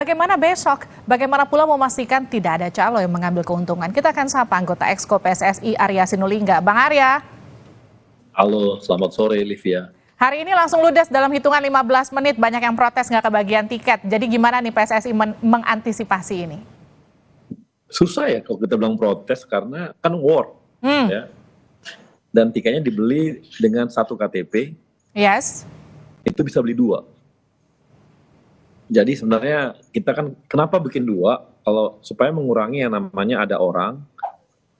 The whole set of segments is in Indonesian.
Bagaimana besok? Bagaimana pula memastikan tidak ada calo yang mengambil keuntungan? Kita akan sapa anggota Exco PSSI Arya Sinulinga. Bang Arya, Halo, selamat sore Livia. hari ini langsung ludes dalam hitungan 15 menit. Banyak yang protes nggak kebagian tiket. Jadi gimana nih PSSI mengantisipasi ini? Susah ya kalau kita bilang protes karena kan war, ya. Dan tiketnya dibeli dengan satu KTP, Yes. itu bisa beli dua. Jadi sebenarnya kita kan kenapa bikin dua? Kalau supaya mengurangi yang namanya ada orang,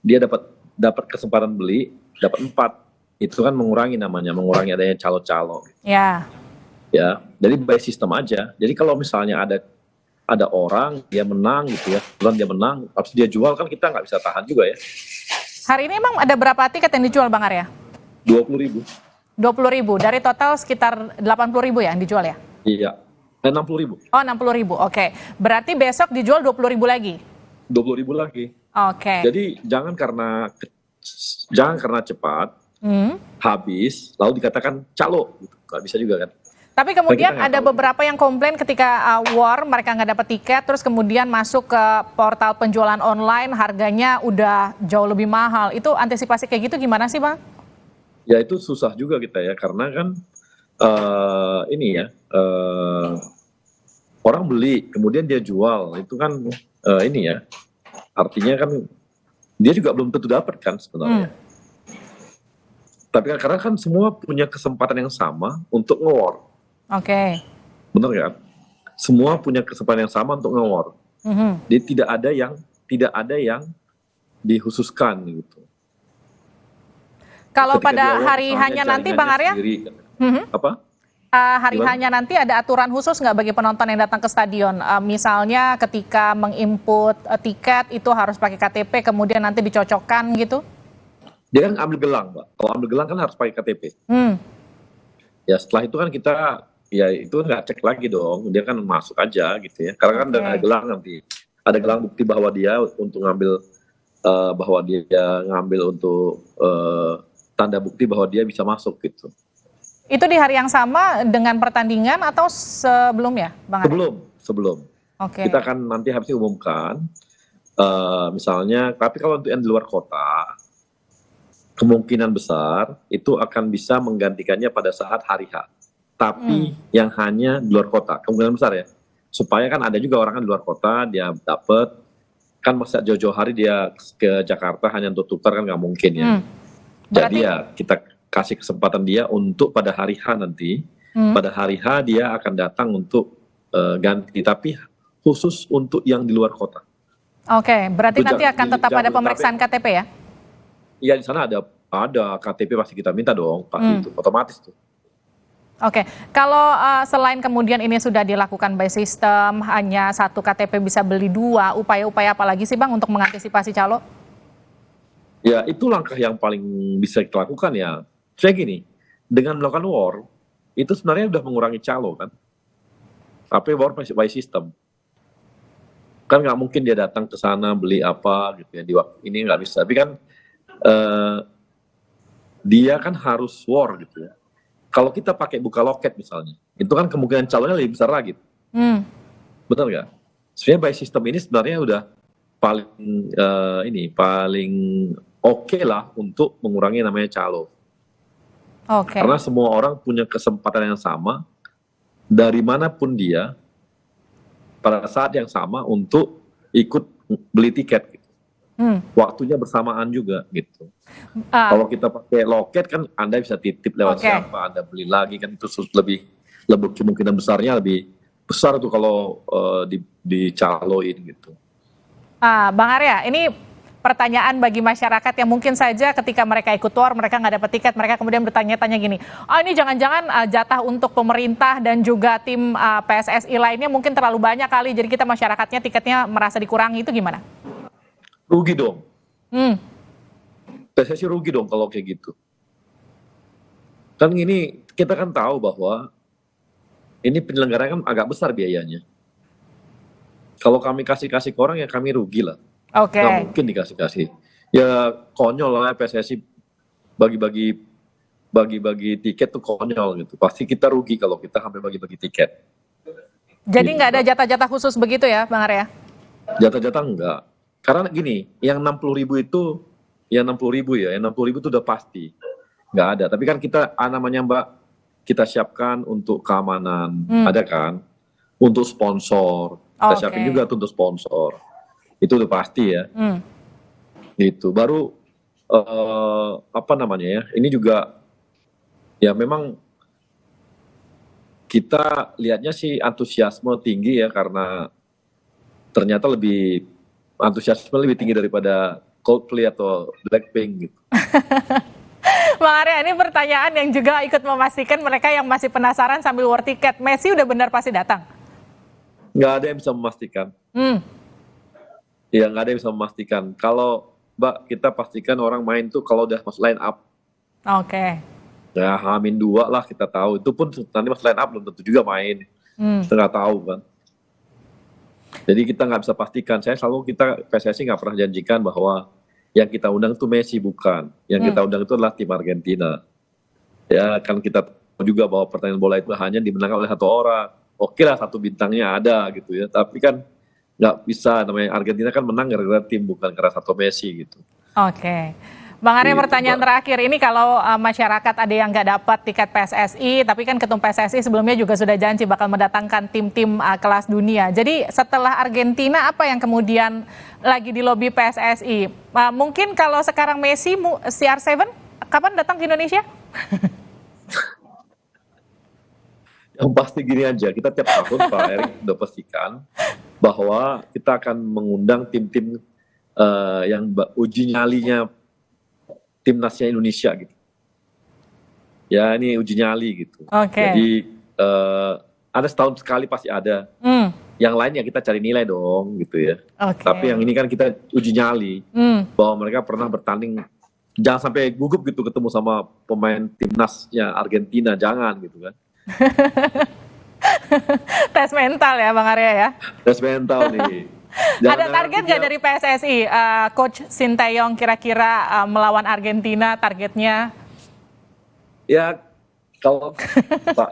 dia dapat kesempatan beli, dapat 4. Itu kan mengurangi mengurangi adanya calo-calo. Ya. Ya, jadi by system aja. Jadi kalau misalnya ada orang dia menang gitu ya, kebetulan dia menang, habis dia jual kan kita nggak bisa tahan juga ya. Hari ini emang ada berapa tiket yang dijual Bang Arya? 20.000. 20.000. Dari total sekitar 80.000 ya yang dijual ya? Iya. 60.000. Oh 60.000. Oke. Berarti besok dijual 20.000 lagi? 20.000 lagi. Oke. Jadi jangan karena cepat habis lalu dikatakan calo, gitu. Nggak bisa juga kan. Tapi kemudian ada beberapa yang komplain ketika war mereka nggak dapat tiket, terus kemudian masuk ke portal penjualan online harganya udah jauh lebih mahal. Itu antisipasi kayak gitu gimana sih Bang? Ya itu susah juga kita ya, karena kan orang beli kemudian dia jual, itu kan ini ya, artinya kan dia juga belum tentu dapat kan sebenarnya. Tapi karena kan semua punya kesempatan yang sama untuk nge-war. Oke. Benar kan? Semua punya kesempatan yang sama untuk nge-war. Jadi tidak ada yang dikhususkan gitu. Kalau Ketika pada dia hari hanya nanti Bang Arya, sendiri, apa? hari hanya nanti ada aturan khusus nggak bagi penonton yang datang ke stadion? Misalnya ketika menginput tiket itu harus pakai KTP, kemudian nanti dicocokkan gitu? Dia kan ambil gelang, Mbak. Kalau ambil gelang kan harus pakai KTP. Ya setelah itu kan kita, ya itu nggak cek lagi dong. Dia kan masuk aja gitu ya. Karena kan ada gelang nanti. Ada gelang bukti bahwa dia untuk ngambil, bahwa dia ngambil untuk tanda bukti bahwa dia bisa masuk gitu. Itu di hari yang sama dengan pertandingan atau sebelumnya, Bang Arya? Sebelum. Oke. Kita akan nanti habis umumkan, misalnya, tapi kalau untuk yang di luar kota, kemungkinan besar itu akan bisa menggantikannya pada saat hari H. Tapi yang hanya di luar kota, kemungkinan besar ya. Supaya kan ada juga orang kan di luar kota, dia dapat, kan masa jauh-jauh hari dia ke Jakarta hanya untuk tukar kan nggak mungkin ya. Jadi ya kita kasih kesempatan dia untuk pada hari H nanti, pada hari H dia akan datang untuk ganti, tapi khusus untuk yang di luar kota. Oke, berarti nanti akan tetap ada pemeriksaan KTP ya? Iya, di sana ada KTP pasti kita minta dong, pasti itu otomatis tuh. Oke, kalau selain kemudian ini sudah dilakukan by system, hanya satu KTP bisa beli dua, upaya-upaya apa lagi sih Bang untuk mengantisipasi calo? Ya itu langkah yang paling bisa kita lakukan ya. Saya gini, dengan melakukan war, itu sebenarnya udah mengurangi calo kan. Tapi war by system. Kan nggak mungkin dia datang ke sana beli apa gitu ya, di waktu ini nggak bisa. Tapi kan dia kan harus war gitu ya. Kalau kita pakai buka loket misalnya, itu kan kemungkinan calonnya lebih besar lagi. Betul nggak? Sebenarnya by system ini sebenarnya udah paling oke lah untuk mengurangi namanya calo. Karena semua orang punya kesempatan yang sama dari manapun dia pada saat yang sama untuk ikut beli tiket. Waktunya bersamaan juga gitu. Kalau kita pakai loket kan Anda bisa titip lewat siapa, Anda beli lagi kan, itu lebih kemungkinan besarnya lebih besar tuh kalau dicaloin gitu. Bang Arya, ini pertanyaan bagi masyarakat yang mungkin saja ketika mereka ikut war, mereka nggak dapat tiket, mereka kemudian bertanya-tanya gini, ini jangan-jangan jatah untuk pemerintah dan juga tim PSSI lainnya mungkin terlalu banyak kali, jadi kita masyarakatnya tiketnya merasa dikurangi, itu gimana? Rugi dong. PSSI rugi dong kalau kayak gitu. Kan ini kita kan tahu bahwa ini penyelenggaraan kan agak besar biayanya. Kalau kami kasih ke orang ya kami rugi lah. Nggak mungkin dikasih. Ya konyol lah PSSI bagi-bagi tiket tuh konyol gitu. Pasti kita rugi kalau kita sampai bagi-bagi tiket. Jadi Gitu, nggak ada Mbak. jatah-jatah khusus begitu ya, Bang Arya? Jatah-jatah enggak. Karena gini, yang 60.000 itu, yang 60.000 ya, yang 60.000 itu udah pasti. Nggak ada. Tapi kan kita, namanya Mbak, kita siapkan untuk keamanan, ada kan? Untuk sponsor, kita siapin Oke. juga tuh untuk sponsor. Itu udah pasti ya. Hmm. Gitu. Baru, apa namanya ya, ini juga, ya memang kita lihatnya sih antusiasme tinggi ya, karena ternyata antusiasme lebih tinggi daripada Coldplay atau Blackpink gitu. Bang Arya, ini pertanyaan yang juga ikut memastikan mereka yang masih penasaran sambil war tiket. Messi udah benar pasti datang? Nggak ada yang bisa memastikan. Hmm. Ya, nggak ada yang bisa memastikan. Kalau Mbak, kita pastikan orang main tuh kalau udah masuk line up. Oke. Ya, H-2 lah kita tahu. Itu pun nanti masuk line up belum tentu juga main. Kita nggak tahu kan. Jadi kita nggak bisa pastikan. PSSI nggak pernah janjikan bahwa yang kita undang itu Messi, bukan. Yang kita undang itu adalah tim Argentina. Ya, kan kita tahu juga bahwa pertandingan bola itu hanya dimenangkan oleh satu orang. Oke lah, satu bintangnya ada gitu ya. Tapi kan nggak bisa, namanya Argentina kan menang gara-gara tim, bukan karena satu Messi gitu. Oke. Bang Arya, Gitu, pertanyaan Mbak. terakhir. Ini kalau masyarakat ada yang nggak dapat tiket PSSI, tapi kan Ketum PSSI sebelumnya juga sudah janji bakal mendatangkan tim-tim kelas dunia. Jadi setelah Argentina, apa yang kemudian lagi di lobi PSSI? Mungkin kalau sekarang Messi, CR7, kapan datang ke Indonesia? Yang pasti gini aja, kita tiap tahun Pak Erick udah pastikan bahwa kita akan mengundang tim-tim yang uji nyalinya timnasnya Indonesia gitu. Ya, ini uji nyali gitu. Oke. Jadi ada setahun sekali pasti ada. Yang lain ya kita cari nilai dong gitu ya. Oke. Tapi yang ini kan kita uji nyali bahwa mereka pernah bertanding. Jangan sampai gugup gitu ketemu sama pemain timnasnya Argentina, jangan gitu kan. Tes mental ya Bang Arya ya. Tes mental nih. Ada target nggak dari PSSI, Coach Sinteyong kira-kira melawan Argentina, targetnya? Ya, kalau Pak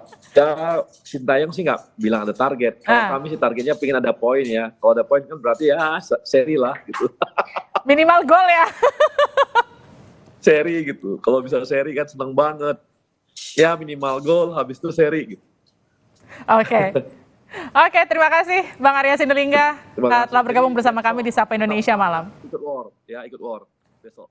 Sintayong sih nggak bilang ada target. Kalau kami sih targetnya pengen ada poin ya. Kalau ada poin kan berarti ya seri lah gitu. Minimal gol ya. Seri gitu. Kalau bisa seri kan seneng banget. Ya minimal gol, habis itu seri gitu. Oke. Oke, terima kasih Bang Arya Sinulinga telah bergabung bersama kami di Sapa Indonesia Malam. Ikut war, ya ikut war besok.